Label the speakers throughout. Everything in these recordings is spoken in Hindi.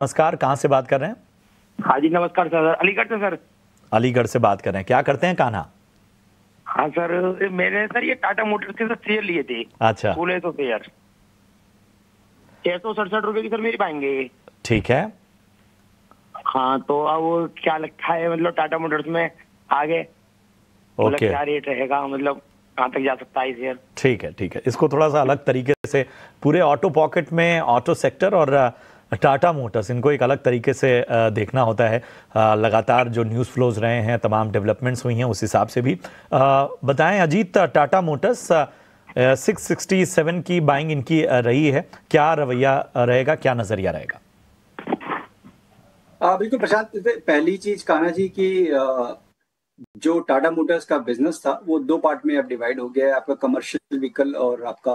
Speaker 1: नमस्कार, कहाँ से बात कर रहे हैं?
Speaker 2: हाँ जी नमस्कार सर, अलीगढ़ से सर।
Speaker 1: अलीगढ़ से बात कर रहे हैं। क्या करते हैं कान्हा?
Speaker 2: हाँ सर, मैंने सर ये टाटा मोटर्स के सर शेयर लिए थे।
Speaker 1: अच्छा।
Speaker 2: 1600 शेयर, 667 रुपए की सर मेरी पाएंगे।
Speaker 1: ठीक है।
Speaker 2: हाँ तो अब वो क्या लगता है, मतलब टाटा मोटर्स में आगे मतलब
Speaker 1: ओके,
Speaker 2: क्या रेट रहेगा, मतलब कहाँ तक जा सकता है शेयर?
Speaker 1: ठीक है, ठीक है। इसको थोड़ा सा अलग तरीके से पूरे ऑटो पॉकेट में ऑटो सेक्टर और टाटा मोटर्स, इनको एक अलग तरीके से देखना होता है। लगातार जो न्यूज़ फ्लोज रहे हैं, तमाम डेवलपमेंट्स हुई हैं, उस हिसाब से भी बताएं अजीत। टाटा मोटर्स 667 की बाइंग इनकी रही है, क्या रवैया रहेगा, क्या नजरिया रहेगा?
Speaker 3: बिल्कुल प्रशांत, पहली चीज कान्हा जी की जो टाटा मोटर्स का बिजनेस था वो दो पार्ट में अब डिवाइड हो गया है, आपका कमर्शियल व्हीकल और आपका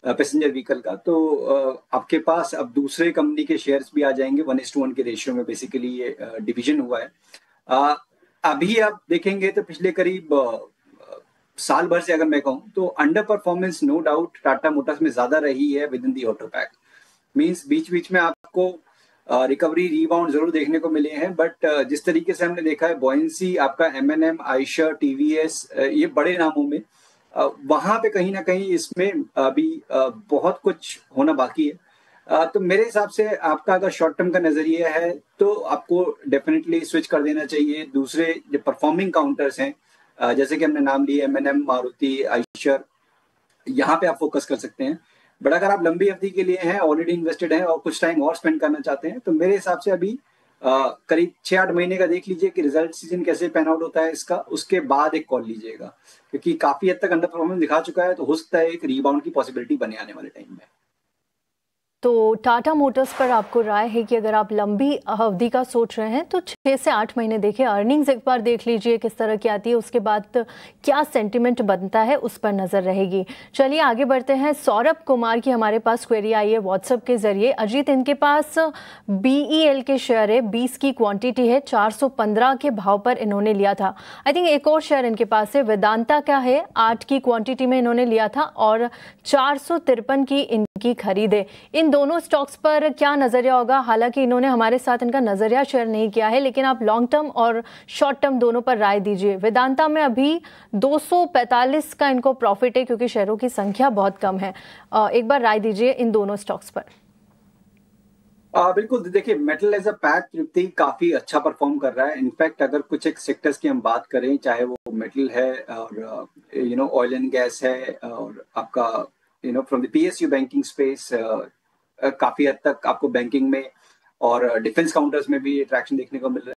Speaker 3: पैसेंजर व्हीकल का। तो आपके पास अब दूसरे कंपनी के शेयर्स भी आ जाएंगे, 1:1 के रेशियो में बेसिकली ये डिवीजन हुआ है। अभी आप देखेंगे तो पिछले करीब साल भर से अगर मैं कहूँ तो under performance no doubt Tata Motors में ज्यादा रही है within the auto pack. Means बीच बीच में आपको रिकवरी रीबाउंड जरूर देखने को मिले हैं, बट जिस तरीके से हमने देखा है बॉयंसी आपका एमएनएम, आयशर, टीवीएस, ये बड़े नामों में वहां पे कहीं ना कहीं इसमें अभी बहुत कुछ होना बाकी है। तो मेरे हिसाब से आपका अगर शॉर्ट टर्म का नजरिया है तो आपको डेफिनेटली स्विच कर देना चाहिए। दूसरे जो परफॉर्मिंग काउंटर्स हैं जैसे कि हमने नाम लिए एमएनएम, मारुति, आयशर, यहाँ पे आप फोकस कर सकते हैं। बट अगर आप लंबी अवधि के लिए हैं, ऑलरेडी इन्वेस्टेड हैं और कुछ टाइम और स्पेंड करना चाहते हैं तो मेरे हिसाब से अभी करीब 6-8 महीने का देख लीजिए कि रिजल्ट सीजन कैसे पैन आउट होता है इसका, उसके बाद एक कॉल लीजिएगा, क्योंकि काफी हद तक अंडर परफॉर्मेंस दिखा चुका है। तो हो सकता है एक रीबाउंड की पॉसिबिलिटी बने आने वाले टाइम में।
Speaker 4: तो टाटा मोटर्स पर आपको राय है कि अगर आप लंबी अवधि का सोच रहे हैं तो 6 से 8 महीने देखें, अर्निंग्स एक बार देख लीजिए किस तरह की आती है, उसके बाद क्या सेंटिमेंट बनता है उस पर नज़र रहेगी। चलिए आगे बढ़ते हैं। सौरभ कुमार की हमारे पास क्वेरी आई है व्हाट्सएप के जरिए। अजीत, इनके पास BEL के शेयर है, 20 की क्वांटिटी है, 415 के भाव पर इन्होंने लिया था। आई थिंक एक और शेयर इनके पास है, वेदांता का है, 8 की क्वांटिटी में इन्होंने लिया था और 453 की इनकी खरीद है। इन दोनों स्टॉक्स पर क्या नजरिया होगा? हालांकि इन्होंने हमारे साथ इनका नजरिया शेयर नहीं किया है, लेकिन आप लॉन्ग टर्म और शॉर्ट टर्म दोनों पर राय दीजिए। वेदांता में अभी 245 का इनको प्रॉफिट है क्योंकि शेयरों की संख्या बहुत कम है। एक बार राय दीजिए इन दोनों स्टॉक्स पर।
Speaker 3: बिल्कुल, देखिए मेटल एज अ पैक तृप्ति काफी अच्छा परफॉर्म कर रहा है। इनफैक्ट अगर कुछ एक सेक्टर्स की हम बात करें, चाहे वो मेटल है और ऑयल एंड गैस है और आपका from the PSU banking space, काफी हद तक आपको बैंकिंग में और डिफेंस काउंटर्स में भी अट्रैक्शन देखने को मिल रहा है।